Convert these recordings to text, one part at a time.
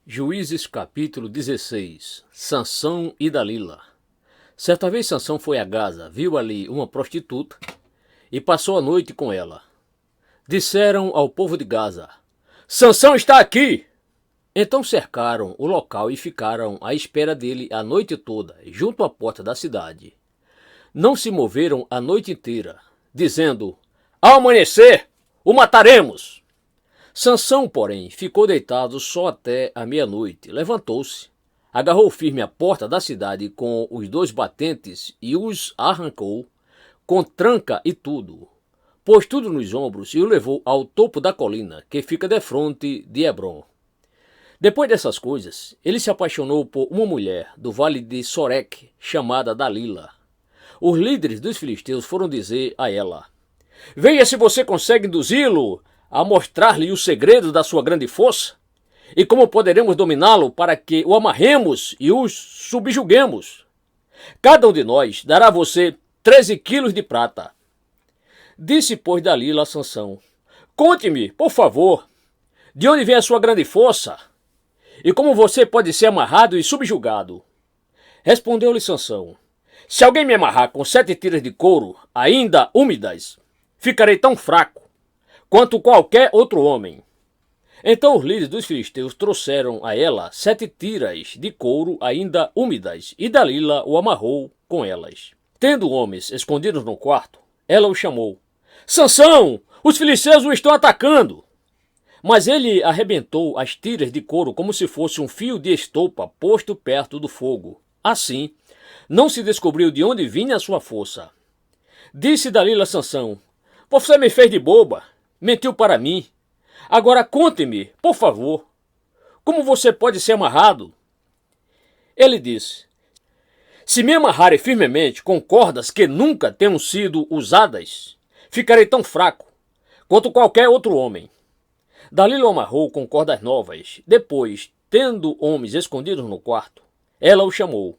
Juízes capítulo 16. Sansão e Dalila. Certa vez Sansão foi a Gaza, viu ali uma prostituta e passou a noite com ela. Disseram ao povo de Gaza: Sansão está aqui! Então cercaram o local e ficaram à espera dele a noite toda, junto à porta da cidade. Não se moveram a noite inteira, dizendo: Ao amanhecer, o mataremos! Sansão, porém, ficou deitado só até a meia-noite. Levantou-se, agarrou firme a porta da cidade com os dois batentes e os arrancou, com tranca e tudo. Pôs tudo nos ombros e o levou ao topo da colina, que fica defronte de Hebrom. Depois dessas coisas, ele se apaixonou por uma mulher do vale de Soreque, chamada Dalila. Os líderes dos filisteus foram dizer a ela: Veja se você consegue induzi-lo a mostrar-lhe o segredo da sua grande força, e como poderemos dominá-lo para que o amarremos e os subjuguemos. Cada um de nós dará a você 13 quilos de prata. Disse, pois, Dalila a Sansão: Conte-me, por favor, de onde vem a sua grande força, e como você pode ser amarrado e subjugado. Respondeu-lhe Sansão: Se alguém me amarrar com 7 tiras de couro, ainda úmidas, ficarei tão fraco quanto qualquer outro homem. Então os líderes dos filisteus trouxeram a ela 7 tiras de couro ainda úmidas, e Dalila o amarrou com elas. Tendo homens escondidos no quarto, ela o chamou: Sansão, os filisteus o estão atacando! Mas ele arrebentou as tiras de couro como se fosse um fio de estopa posto perto do fogo. Assim, não se descobriu de onde vinha a sua força. Disse Dalila a Sansão: Você me fez de boba, mentiu para mim. Agora conte-me, por favor, como você pode ser amarrado? Ele disse: Se me amarrarem firmemente com cordas que nunca tenham sido usadas, ficarei tão fraco quanto qualquer outro homem. Dalila o amarrou com cordas novas. Depois, tendo homens escondidos no quarto, ela o chamou: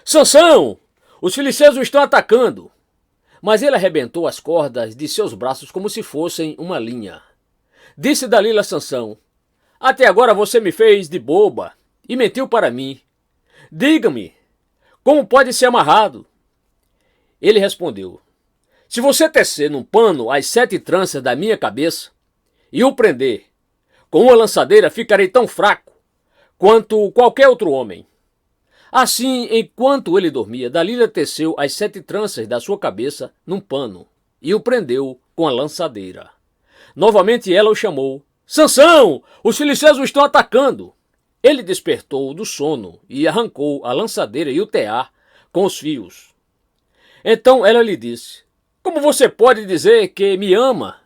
Sansão, os filisteus o estão atacando! Mas ele arrebentou as cordas de seus braços como se fossem uma linha. Disse Dalila a Sansão: Até agora você me fez de boba e mentiu para mim. Diga-me, como pode ser amarrado? Ele respondeu: Se você tecer num pano as 7 tranças da minha cabeça e o prender com uma lançadeira, ficarei tão fraco quanto qualquer outro homem. Assim, enquanto ele dormia, Dalila teceu as 7 tranças da sua cabeça num pano e o prendeu com a lançadeira. Novamente ela o chamou: Sansão, os filisteus o estão atacando! Ele despertou do sono e arrancou a lançadeira e o tear com os fios. Então ela lhe disse: Como você pode dizer que me ama,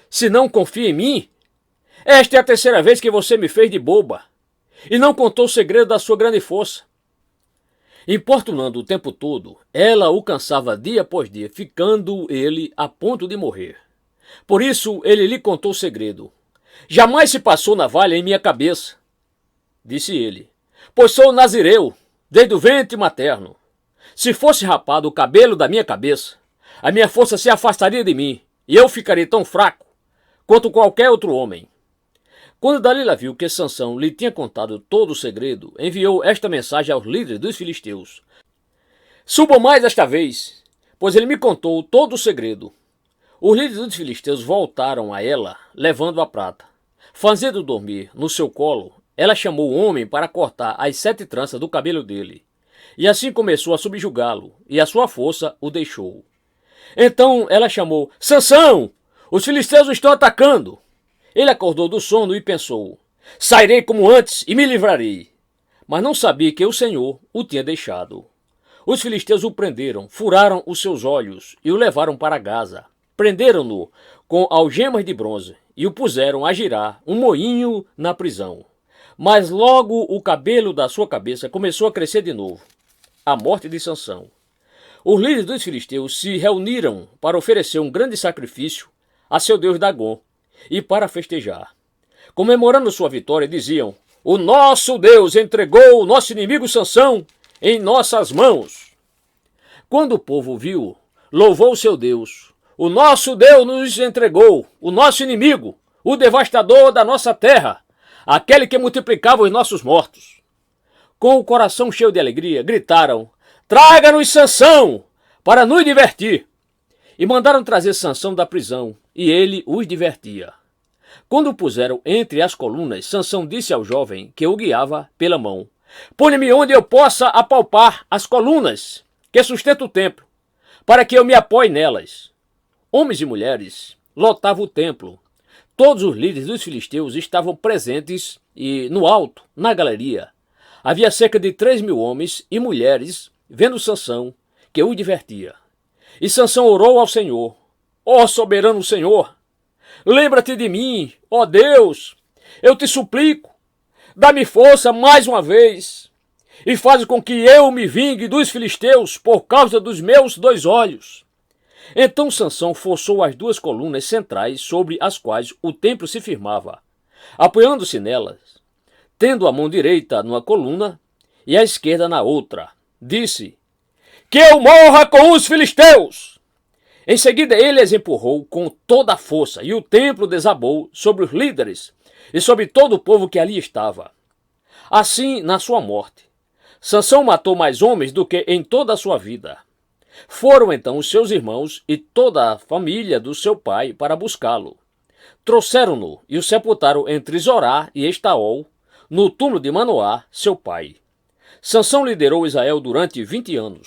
se não confia em mim? Esta é a 3ª vez que você me fez de boba e não contou o segredo da sua grande força. Importunando o tempo todo, ela o cansava dia após dia, ficando ele a ponto de morrer. Por isso ele lhe contou o segredo. Jamais se passou navalha em minha cabeça, disse ele, pois sou nazireu, desde o ventre materno. Se fosse rapado o cabelo da minha cabeça, a minha força se afastaria de mim, e eu ficaria tão fraco quanto qualquer outro homem. Quando Dalila viu que Sansão lhe tinha contado todo o segredo, enviou esta mensagem aos líderes dos filisteus: Subam mais esta vez, pois ele me contou todo o segredo. Os líderes dos filisteus voltaram a ela, levando a prata. Fazendo dormir no seu colo, ela chamou o homem para cortar as 7 tranças do cabelo dele. E assim começou a subjugá-lo, e a sua força o deixou. Então ela chamou: Sansão, os filisteus o estão atacando! Ele acordou do sono e pensou: Sairei como antes e me livrarei. Mas não sabia que o Senhor o tinha deixado. Os filisteus o prenderam, furaram os seus olhos e o levaram para Gaza. Prenderam-no com algemas de bronze e o puseram a girar um moinho na prisão. Mas logo o cabelo da sua cabeça começou a crescer de novo. A morte de Sansão. Os líderes dos filisteus se reuniram para oferecer um grande sacrifício a seu deus Dagom e para festejar. Comemorando sua vitória, diziam: O nosso Deus entregou o nosso inimigo Sansão em nossas mãos. Quando o povo viu, louvou seu Deus: O nosso Deus nos entregou o nosso inimigo, o devastador da nossa terra. aquele que multiplicava os nossos mortos. Com o coração cheio de alegria, gritaram: traga-nos Sansão, para nos divertir. E mandaram trazer Sansão da prisão, e ele os divertia. Quando o puseram entre as colunas, Sansão disse ao jovem que o guiava pela mão: põe-me onde eu possa apalpar as colunas que sustentam o templo, para que eu me apoie nelas. Homens e mulheres lotavam o templo. Todos os líderes dos filisteus estavam presentes e, no alto, na galeria, havia cerca de 3.000 homens e mulheres vendo Sansão, que o divertia. E Sansão orou ao Senhor: ó soberano Senhor, lembra-te de mim, ó Deus, eu te suplico, dá-me força mais uma vez, e faz com que eu me vingue dos filisteus por causa dos meus 2 olhos. Então Sansão forçou as 2 colunas centrais sobre as quais o templo se firmava, apoiando-se nelas, tendo a mão direita numa coluna e a esquerda na outra. Disse: que eu morra com os filisteus! Em seguida ele as empurrou com toda a força, e o templo desabou sobre os líderes e sobre todo o povo que ali estava. Assim, na sua morte, Sansão matou mais homens do que em toda a sua vida. Foram então os seus irmãos e toda a família do seu pai para buscá-lo. Trouxeram-no e o sepultaram entre Zorá e Estaol, no túmulo de Manoá, seu pai. Sansão liderou Israel durante 20 anos.